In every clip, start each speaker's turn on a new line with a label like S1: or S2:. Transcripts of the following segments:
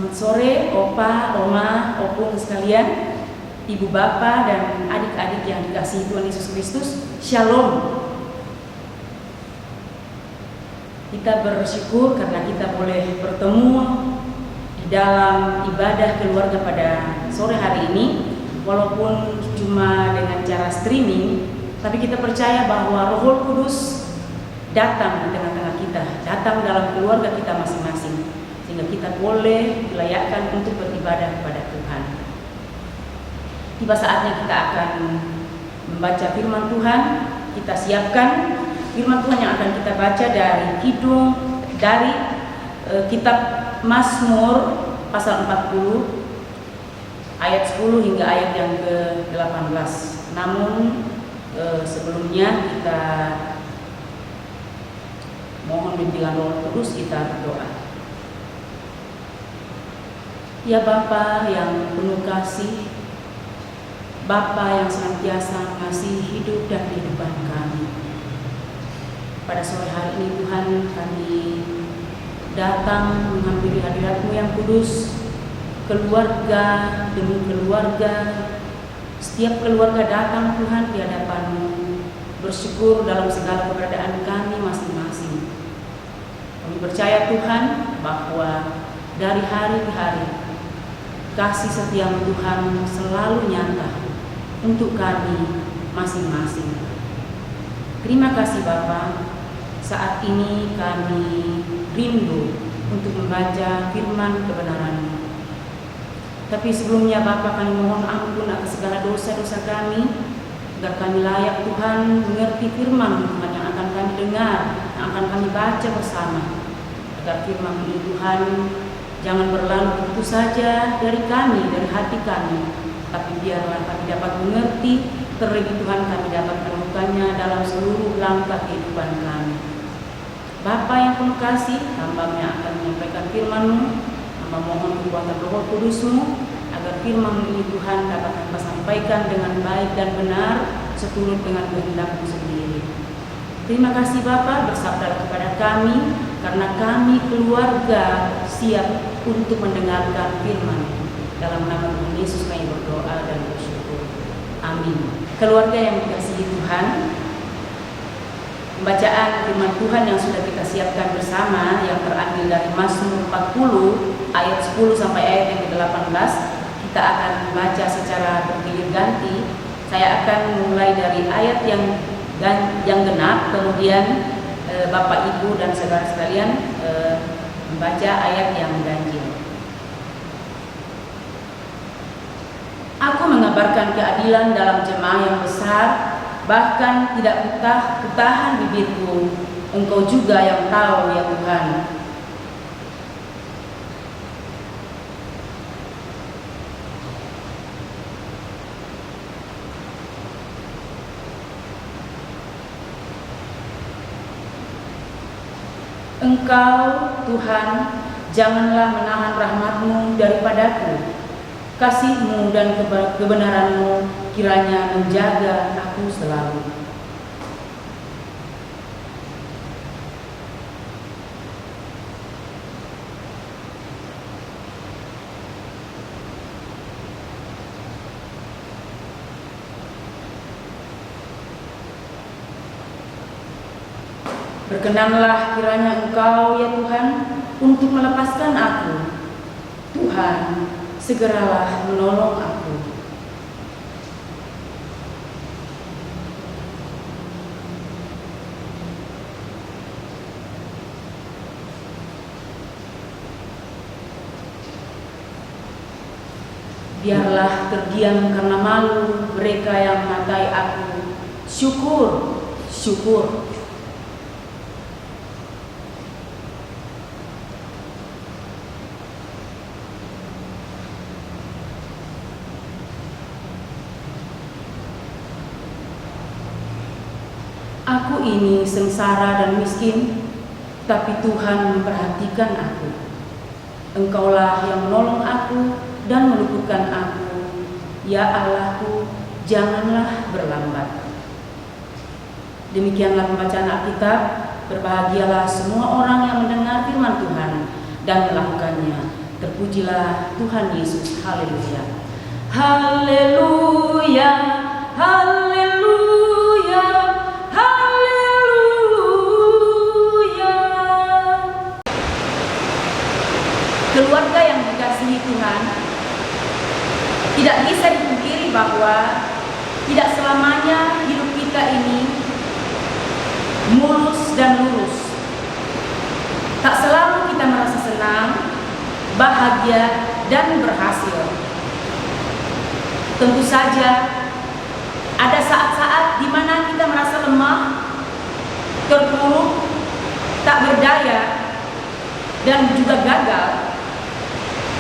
S1: Selamat sore, Opa, Oma, Opung sekalian, Ibu Bapak dan adik-adik yang dikasihi Tuhan Yesus Kristus. Shalom. Kita bersyukur karena kita boleh bertemu di dalam ibadah keluarga pada sore hari ini. Walaupun cuma dengan cara streaming, tapi kita percaya bahwa Roh Kudus datang di tengah-tengah kita, datang dalam keluarga kita masing-masing, sehingga kita boleh dilayakkan untuk beribadah kepada Tuhan. Tiba saatnya kita akan membaca firman Tuhan. Kita siapkan firman Tuhan yang akan kita baca dari kitab Mazmur pasal 40 ayat 10 hingga ayat yang ke-18. Namun sebelumnya kita mohon bimbingan Roh Kudus, kita berdoa. Ya Bapa yang penuh kasih, Bapa yang senantiasa mengasihi hidup dan kehidupan kami. Pada sore hari ini Tuhan, kami datang menghampiri hadirat-Mu yang kudus, keluarga demi keluarga. Setiap keluarga datang Tuhan di hadapan-Mu, bersyukur dalam segala keberadaan kami masing-masing. Kami percaya Tuhan bahwa dari hari ke hari kasih setia Tuhan selalu nyata untuk kami masing-masing. Terima kasih Bapa. Saat ini kami rindu untuk membaca firman kebenaran-Mu. Tapi sebelumnya Bapa, kami mohon ampun atas segala dosa-dosa kami, agar kami layak Tuhan mengerti firman Tuhan yang akan kami dengar, yang akan kami baca bersama. Agar firman ini Tuhan jangan berlalu begitu saja dari kami, dari hati kami, tapi biarlah kami dapat mengerti, terlebih Tuhan kami dapat menemukannya dalam seluruh langkah kehidupan kami. Bapa yang penuh kasih, hamba-Mu yang akan menyampaikan firman-Mu, hamba mohon kekuatan Roh Kudus-Mu, agar firman ini Tuhan dapat hamba sampaikan dengan baik dan benar, seturut dengan kehendak-Mu sendiri. Terima kasih Bapa, bersabdalah kepada kami, karena kami keluarga siap untuk mendengarkan firman. Dalam nama Tuhan Yesus kami berdoa dan bersyukur. Amin. Keluarga yang dikasihi Tuhan, pembacaan firman Tuhan yang sudah kita siapkan bersama yang terambil dari Mazmur 40 ayat 10 sampai ayat yang ke-18, kita akan membaca secara bergilir ganti. Saya akan mulai dari ayat yang genap, kemudian Bapak Ibu dan saudara sekalian membaca ayat yang ganjil. Aku mengabarkan keadilan dalam jemaah yang besar, bahkan tidak kutahan bibirku. Engkau juga yang tahu ya Tuhan. Engkau Tuhan, janganlah menahan rahmat-Mu daripadaku. Kasih-Mu dan kebenaran-Mu kiranya menjaga aku selalu. Berkenanlah kiranya Engkau ya Tuhan untuk melepaskan aku. Tuhan, segeralah menolong aku. Biarlah terdiam karena malu mereka yang mengatai aku. Syukur, syukur. Aku ini sengsara dan miskin, tapi Tuhan memperhatikan aku. Engkaulah yang menolong aku dan meluputkan aku. Ya Allahku, janganlah berlambat. Demikianlah pembacaan Alkitab. Berbahagialah semua orang yang mendengar firman Tuhan dan melakukannya. Terpujilah Tuhan Yesus. Haleluya. Haleluya. Haleluya. Haleluya. Keluarga yang dikasihi Tuhan, tidak bisa dipungkiri bahwa tidak selamanya hidup kita ini mulus dan lurus. Tak selalu kita merasa senang, bahagia, dan berhasil. Tentu saja ada saat-saat di mana kita merasa lemah, terpuruk, tak berdaya, dan juga gagal,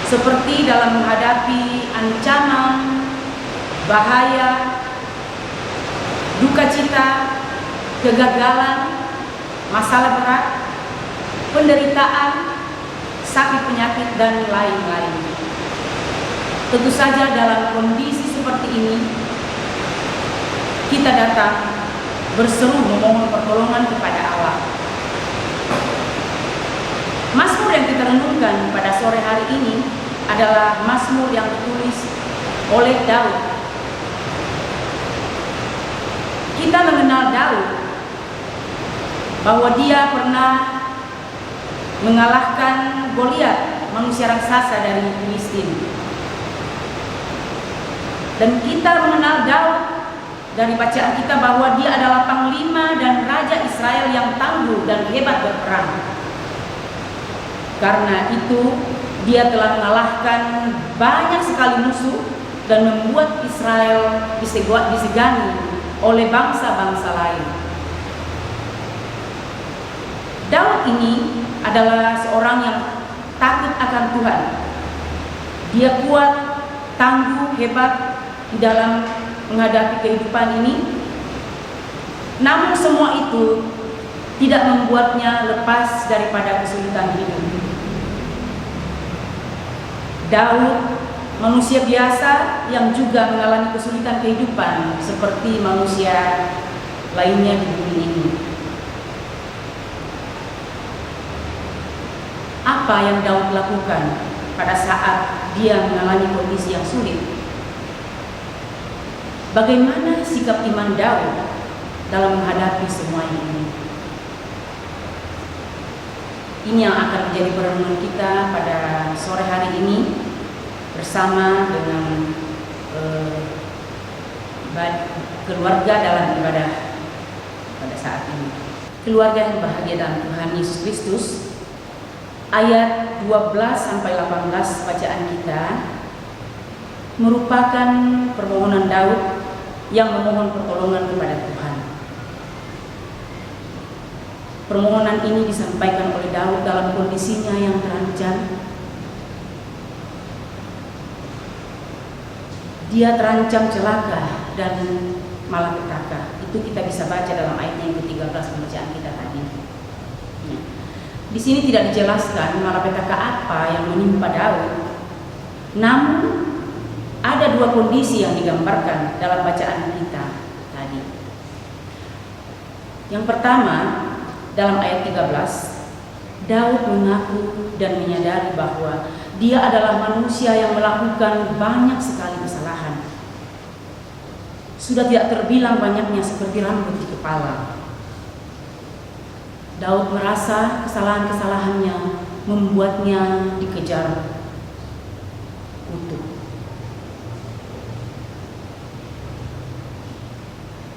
S1: seperti dalam menghadapi ancaman, bahaya, duka cita, kegagalan, masalah berat, penderitaan, sakit penyakit, dan lain-lain. Tentu saja dalam kondisi seperti ini, kita datang berseru memohon pertolongan kepada Allah. Mazmur yang kita renungkan pada sore hari ini adalah mazmur yang ditulis oleh Daud. Kita mengenal Daud bahwa dia pernah mengalahkan Goliat, manusia raksasa dari Filistin. Dan kita mengenal Daud dari bacaan kita bahwa dia adalah panglima dan raja Israel yang tangguh dan hebat berperang. Karena itu dia telah mengalahkan banyak sekali musuh dan membuat Israel disegani oleh bangsa-bangsa lain. Daud ini adalah seorang yang takut akan Tuhan. Dia kuat, tangguh, hebat di dalam menghadapi kehidupan ini. Namun semua itu tidak membuatnya lepas daripada kesulitan hidup. Daud manusia biasa yang juga mengalami kesulitan kehidupan seperti manusia lainnya di bumi ini. Apa yang Daud lakukan pada saat dia mengalami kondisi yang sulit? Bagaimana sikap iman Daud dalam menghadapi semua ini? Ini yang akan menjadi perenungan kita pada sore hari ini bersama dengan keluarga dalam ibadah pada saat ini. Keluarga yang bahagia dalam Tuhan Yesus Kristus, ayat 12-18 bacaan kita merupakan permohonan Daud yang memohon pertolongan kepada Tuhan. Permohonan ini disampaikan oleh Daud dalam kondisinya yang terancam. Dia terancam celaka dan malapetaka. Itu kita bisa baca dalam ayatnya yang ke-13 pembacaan kita tadi. Di sini tidak dijelaskan malapetaka apa yang menimpa Daud. Namun ada dua kondisi yang digambarkan dalam bacaan kita tadi. Yang pertama, dalam ayat 13, Daud mengaku dan menyadari bahwa dia adalah manusia yang melakukan banyak sekali kesalahan. Sudah tidak terbilang banyaknya seperti rambut di kepala. Daud merasa kesalahan-kesalahannya membuatnya dikejar kutuk.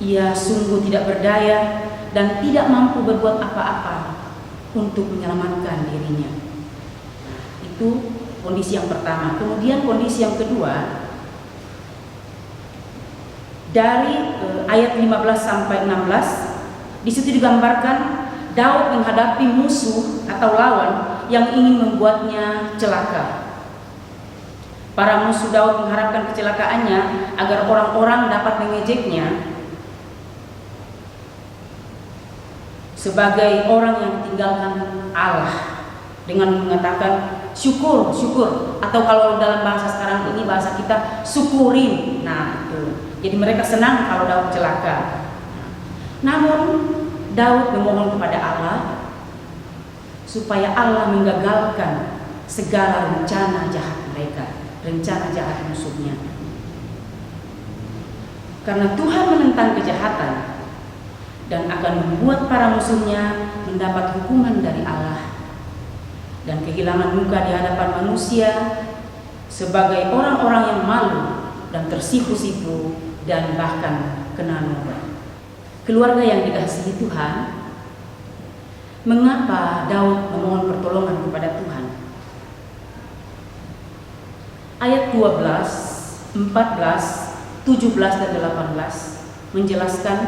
S1: Ia sungguh tidak berdaya dan tidak mampu berbuat apa-apa untuk menyelamatkan dirinya. Itu kondisi yang pertama. Kemudian kondisi yang kedua, dari ayat 15 sampai 16, di situ digambarkan Daud menghadapi musuh atau lawan yang ingin membuatnya celaka. Para musuh Daud mengharapkan kecelakaannya agar orang-orang dapat mengejeknya sebagai orang yang ditinggalkan Allah, dengan mengatakan syukur, syukur, atau kalau dalam bahasa sekarang ini, bahasa kita, syukurin. Nah itu, jadi mereka senang kalau Daud celaka. Namun Daud memohon kepada Allah supaya Allah menggagalkan segala rencana jahat mereka, rencana jahat musuhnya. Karena Tuhan menentang kejahatan dan akan membuat para musuhnya mendapat hukuman dari Allah dan kehilangan muka di hadapan manusia sebagai orang-orang yang malu dan tersipu-sipu dan bahkan kena noda. Keluarga yang dikasihi Tuhan, mengapa Daud memohon pertolongan kepada Tuhan? Ayat 12, 14, 17 dan 18 menjelaskan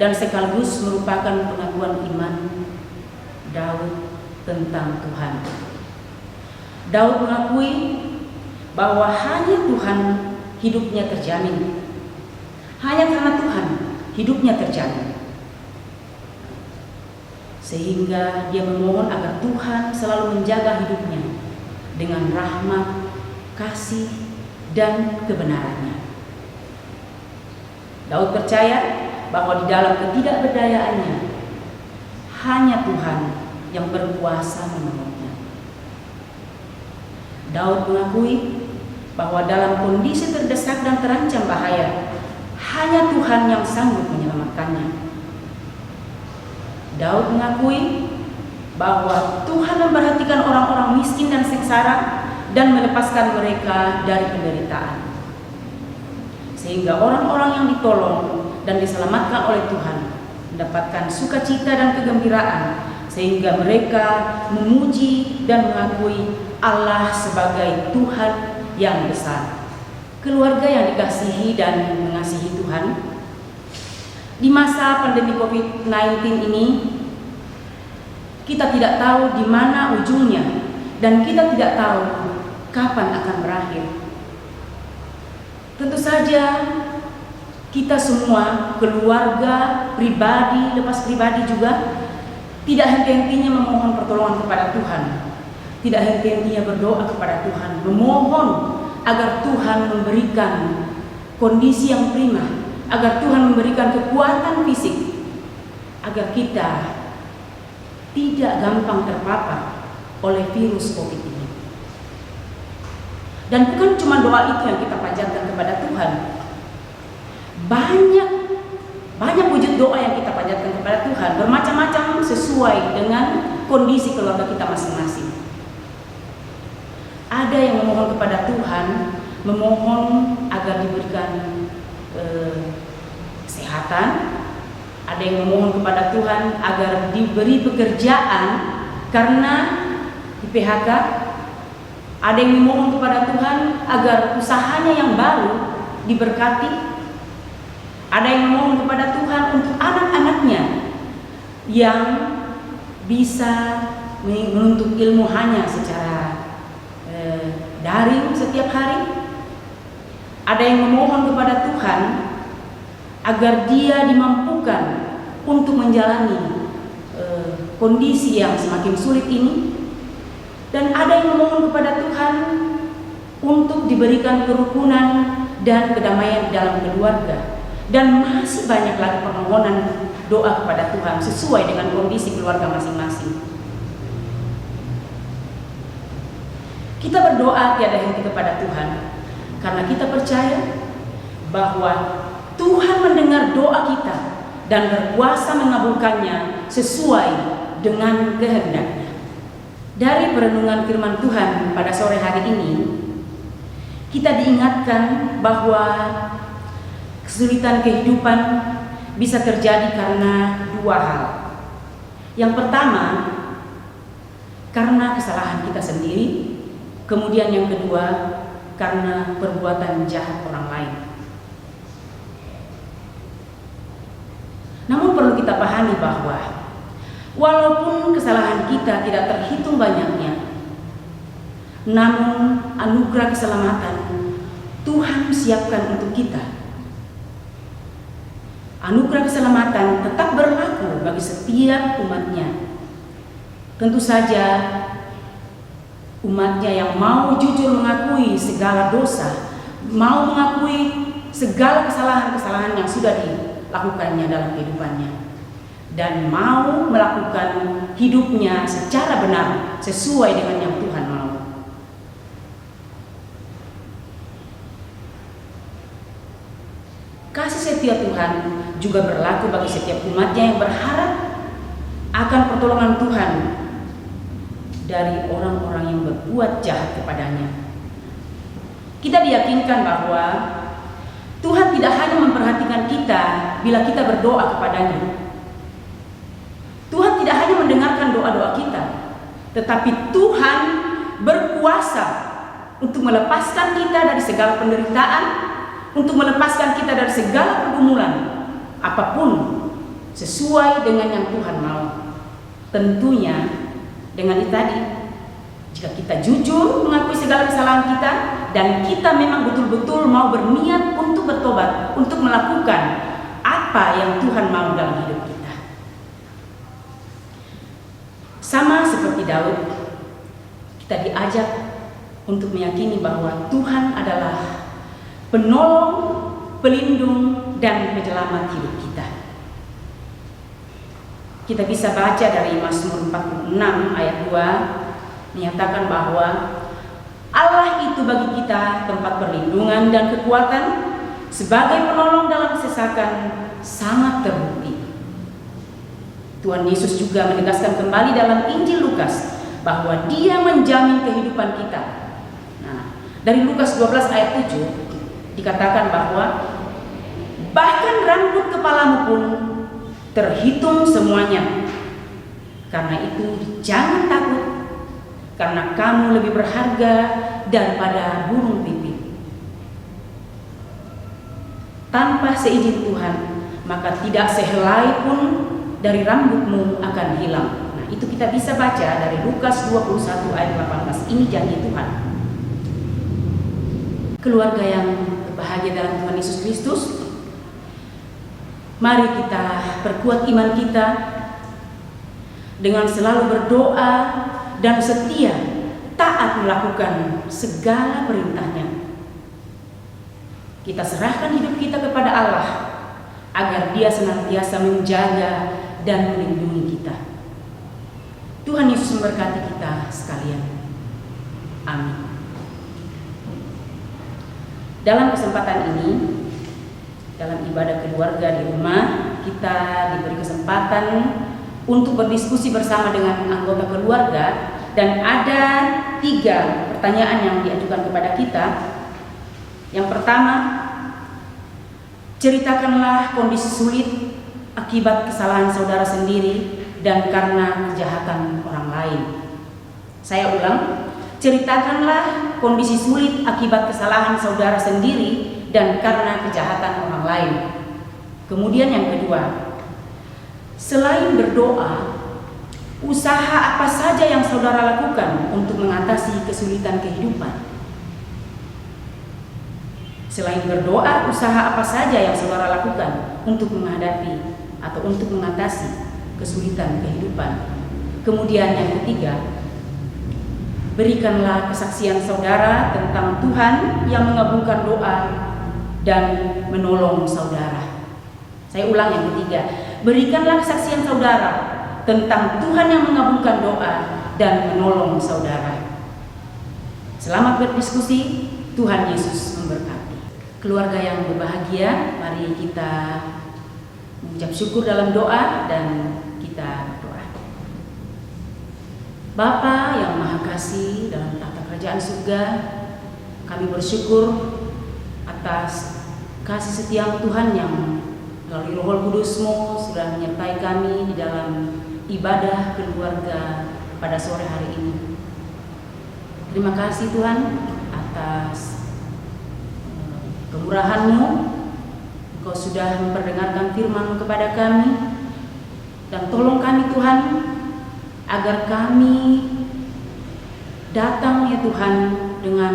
S1: dan sekaligus merupakan pengakuan iman Daud tentang Tuhan. Daud mengakui bahwa hanya Tuhan hidupnya terjamin. Hanya karena Tuhan hidupnya terjamin. Sehingga dia memohon agar Tuhan selalu menjaga hidupnya dengan rahmat, kasih, dan kebenarannya. Daud percaya bahwa di dalam ketidakberdayaannya hanya Tuhan yang berkuasa menolongnya. Daud mengakui bahwa dalam kondisi terdesak dan terancam bahaya, hanya Tuhan yang sanggup menyelamatkannya. Daud mengakui bahwa Tuhan memperhatikan orang-orang miskin dan sengsara dan melepaskan mereka dari penderitaan. Sehingga orang-orang yang ditolong dan diselamatkan oleh Tuhan mendapatkan sukacita dan kegembiraan, sehingga mereka memuji dan mengakui Allah sebagai Tuhan yang besar. Keluarga yang dikasihi dan mengasihi Tuhan, di masa pandemi COVID-19 ini kita tidak tahu di mana ujungnya dan kita tidak tahu kapan akan berakhir. Tentu saja kita semua, keluarga, pribadi, lepas pribadi juga tidak henti-hentinya memohon pertolongan kepada Tuhan. Tidak henti-hentinya berdoa kepada Tuhan, memohon agar Tuhan memberikan kondisi yang prima, agar Tuhan memberikan kekuatan fisik, agar kita tidak gampang terpapar oleh virus COVID ini. Dan bukan cuma doa itu yang kita panjatkan kepada Tuhan. Banyak wujud doa yang kita panjatkan kepada Tuhan, bermacam-macam sesuai dengan kondisi keluarga kita masing-masing. Ada yang memohon kepada Tuhan, memohon agar diberikan kesehatan. Ada yang memohon kepada Tuhan agar diberi pekerjaan karena di PHK. Ada yang memohon kepada Tuhan agar usahanya yang baru diberkati. Ada yang memohon kepada Tuhan untuk anak-anaknya yang bisa menuntut ilmu hanya secara daring setiap hari. Ada yang memohon kepada Tuhan agar dia dimampukan untuk menjalani kondisi yang semakin sulit ini. Dan ada yang memohon kepada Tuhan untuk diberikan kerukunan dan kedamaian di dalam keluarga. Dan masih banyak lagi permohonan doa kepada Tuhan sesuai dengan kondisi keluarga masing-masing. Kita berdoa tiada henti kepada Tuhan karena kita percaya bahwa Tuhan mendengar doa kita dan berkuasa mengabulkannya sesuai dengan kehendaknya. Dari perenungan firman Tuhan pada sore hari ini, kita diingatkan bahwa kesulitan kehidupan bisa terjadi karena dua hal. Yang pertama, karena kesalahan kita sendiri. Kemudian yang kedua, karena perbuatan jahat orang lain. Namun perlu kita pahami bahwa walaupun kesalahan kita tidak terhitung banyaknya, namun anugerah keselamatan Tuhan siapkan untuk kita. Anugerah keselamatan tetap berlaku bagi setiap umatnya. Tentu saja umatnya yang mau jujur mengakui segala dosa, mau mengakui segala kesalahan-kesalahan yang sudah dilakukannya dalam kehidupannya, dan mau melakukan hidupnya secara benar sesuai dengan yang Tuhan mau. kasih setia Tuhan juga berlaku bagi setiap umatnya yang berharap akan pertolongan Tuhan dari orang-orang yang berbuat jahat kepadanya. Kita diyakinkan bahwa Tuhan tidak hanya memperhatikan kita bila kita berdoa kepadanya. Tuhan tidak hanya mendengarkan doa-doa kita, tetapi Tuhan berkuasa untuk melepaskan kita dari segala penderitaan, untuk melepaskan kita dari segala pergumulan, apapun sesuai dengan yang Tuhan mau. Tentunya dengan itu tadi, jika kita jujur mengakui segala kesalahan kita dan kita memang betul-betul mau berniat untuk bertobat, untuk melakukan apa yang Tuhan mau dalam hidup kita. Sama seperti Daud, kita diajak untuk meyakini bahwa Tuhan adalah penolong, pelindung, dan penyelamat hidup kita. Kita bisa baca dari Mazmur 46 ayat 2 menyatakan bahwa Allah itu bagi kita tempat perlindungan dan kekuatan, sebagai penolong dalam kesesakan sangat terbukti. Tuhan Yesus juga menegaskan kembali dalam Injil Lukas bahwa Dia menjamin kehidupan kita. Nah, dari Lukas 12 ayat 7 dikatakan bahwa bahkan rambut kepalamu pun terhitung semuanya. Karena itu jangan takut, karena kamu lebih berharga daripada burung pipit. Tanpa seizin Tuhan, maka tidak sehelai pun dari rambutmu akan hilang. Nah, itu kita bisa baca dari Lukas 21 ayat 18. Ini janji Tuhan. Keluarga yang berbahagia dalam Tuhan Yesus Kristus, mari kita perkuat iman kita dengan selalu berdoa dan setia taat melakukan segala perintahnya. Kita serahkan hidup kita kepada Allah agar Dia senantiasa menjaga dan melindungi kita. Tuhan Yesus memberkati kita sekalian. Amin. Dalam kesempatan ini, dalam ibadah keluarga di rumah, kita diberi kesempatan untuk berdiskusi bersama dengan anggota keluarga, dan ada 3 pertanyaan yang diajukan kepada kita. Yang pertama, ceritakanlah kondisi sulit akibat kesalahan saudara sendiri dan karena kejahatan orang lain. Saya ulang, ceritakanlah kondisi sulit akibat kesalahan saudara sendiri dan karena kejahatan orang lain. Kemudian yang kedua, selain berdoa, usaha apa saja yang saudara lakukan untuk mengatasi kesulitan kehidupan? Selain berdoa, usaha apa saja yang saudara lakukan untuk menghadapi atau untuk mengatasi kesulitan kehidupan? Kemudian yang ketiga, berikanlah kesaksian saudara tentang Tuhan yang mengabulkan doa dan menolong saudara. Saya ulang yang ketiga, berikanlah kesaksian saudara tentang Tuhan yang mengabulkan doa dan menolong saudara. Selamat berdiskusi, Tuhan Yesus memberkati. Keluarga yang berbahagia, mari kita mengucap syukur dalam doa dan kita berdoa. Bapa yang Maha Kasih dalam tahta kerajaan surga, kami bersyukur atas kasih setia Tuhan yang melalui Roh Kudus-Mu sudah menyertai kami di dalam ibadah keluarga pada sore hari ini. Terima kasih Tuhan atas kemurahan-Mu. Engkau sudah memperdengarkan firman-Mu kepada kami, dan tolong kami Tuhan agar kami datang ya Tuhan dengan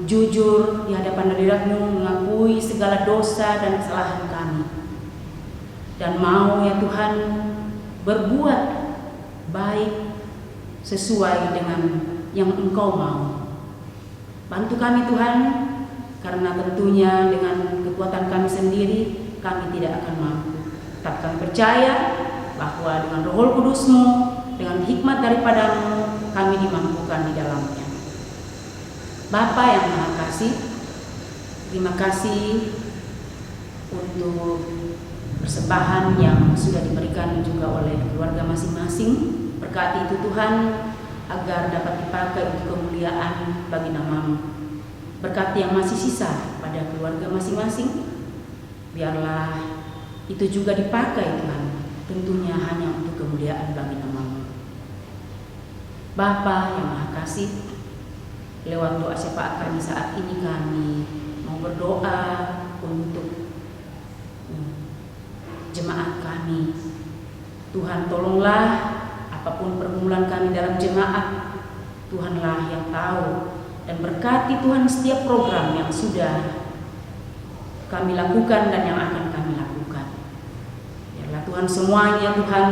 S1: jujur di hadapan hadirat-Mu, mengakui segala dosa dan kesalahan kami, dan mau ya Tuhan berbuat baik sesuai dengan yang Engkau mau. Bantu kami Tuhan, karena tentunya dengan kekuatan kami sendiri kami tidak akan mampu. Tetap kami percaya bahwa dengan Roh Kudus-Mu, dengan hikmat daripada-Mu, kami dimampukan di dalamnya. Bapa yang Maha Kasih, terima kasih untuk persembahan yang sudah diberikan juga oleh keluarga masing-masing. Berkati itu Tuhan, agar dapat dipakai untuk kemuliaan bagi nama-Mu. Berkati yang masih sisa pada keluarga masing-masing, biarlah itu juga dipakai Tuhan, tentunya hanya untuk kemuliaan bagi nama-Mu. Bapa yang Maha Kasih, lewat doa syafaat kami saat ini kami mau berdoa untuk jemaat kami. Tuhan, tolonglah apapun pergumulan kami dalam jemaat, Tuhanlah yang tahu, dan berkati Tuhan setiap program yang sudah kami lakukan dan yang akan kami lakukan. Biarlah Tuhan semuanya Tuhan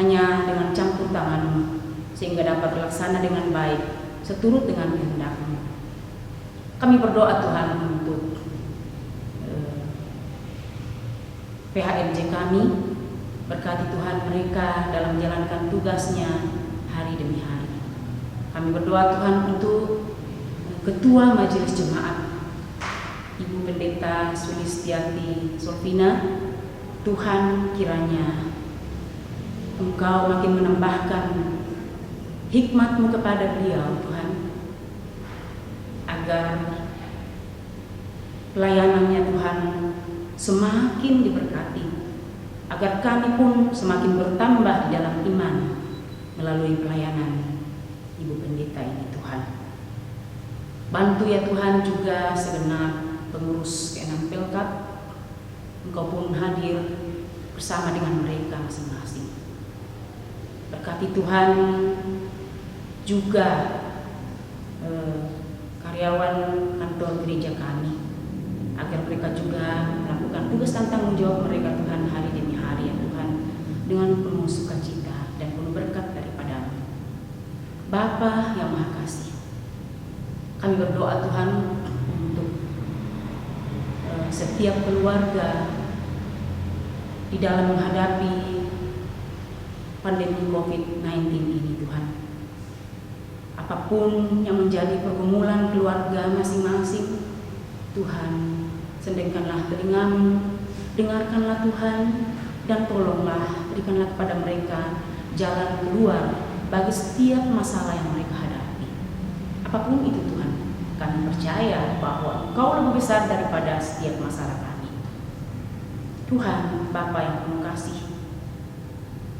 S1: hanya dengan campur tangan-Mu, sehingga dapat terlaksana dengan baik seturut dengan kehendak-Mu. Kami berdoa Tuhan untuk PHMJ kami. Berkati Tuhan mereka dalam menjalankan tugasnya hari demi hari. Kami berdoa Tuhan untuk Ketua Majelis Jemaat Ibu Pendeta Sulistiati Solvina. Tuhan, kiranya Engkau makin menambahkan hikmat-Mu kepada beliau Tuhan, agar pelayanannya Tuhan semakin diberkati, agar kami pun semakin bertambah di dalam iman melalui pelayanan Ibu Pendeta ini Tuhan. Bantu ya Tuhan juga segenap pengurus K6 Pelkat, Engkau pun hadir bersama dengan mereka masing-masing. Berkati Tuhan juga karyawan kantor gereja kami, agar mereka juga melakukan tugas dan tanggung jawab mereka Tuhan hari demi hari ya Tuhan, dengan penuh sukacita dan penuh berkat daripada-Mu. Bapa yang Maha Kasih, kami berdoa Tuhan untuk setiap keluarga di dalam menghadapi pandemi COVID-19 ini Tuhan. Apapun yang menjadi pergumulan keluarga masing-masing, Tuhan, sendengkanlah telinga-Mu, dengarkanlah Tuhan, dan tolonglah, berikanlah kepada mereka jalan keluar bagi setiap masalah yang mereka hadapi. Apapun itu Tuhan, kami percaya bahwa Engkau lebih besar daripada setiap masalah kami. Tuhan, Bapa yang penuh kasih,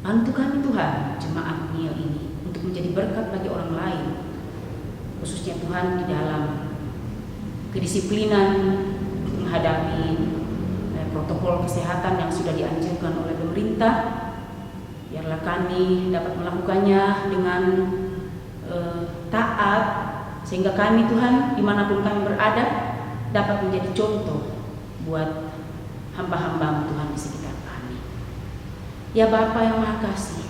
S1: bantu kami Tuhan, jemaat Niel ini, untuk menjadi berkat bagi orang lain, khususnya Tuhan di dalam kedisiplinan menghadapi protokol kesehatan yang sudah dianjurkan oleh pemerintah. Biarlah kami dapat melakukannya dengan taat, sehingga kami Tuhan dimanapun kami berada dapat menjadi contoh buat hamba-hamba Tuhan di sekitar kami. Ya Bapa yang Maha Kasih,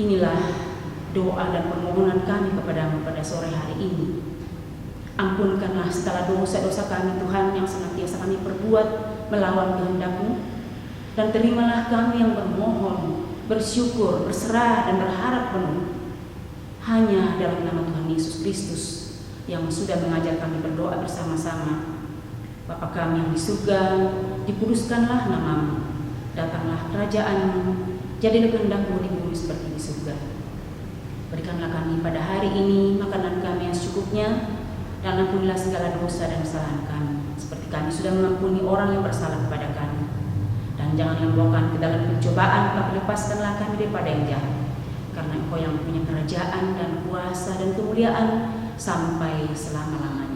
S1: inilah doa dan permohonan kami kepada-Mu pada sore hari ini. Ampunkanlah segala dosa-dosa kami Tuhan yang senantiasa kami perbuat melawan kehendak-Mu, dan terimalah kami yang bermohon, bersyukur, berserah dan berharap penuh hanya dalam nama Tuhan Yesus Kristus yang sudah mengajar kami berdoa bersama-sama. Bapa kami yang di surga, dikuduskanlah nama-Mu, datanglah kerajaan-Mu, jadilah kehendak-Mu di bumi seperti di surga. Berikanlah kami pada hari ini makanan kami yang secukupnya, dan ampunilah segala dosa dan kesalahan kami, seperti kami sudah mengampuni orang yang bersalah kepada kami. Dan jangan membawakan ke dalam pencobaan, tapi lepaskanlah kami daripada yang jahat. Karena Engkau yang punya kerajaan dan kuasa dan kemuliaan sampai selama-lamanya.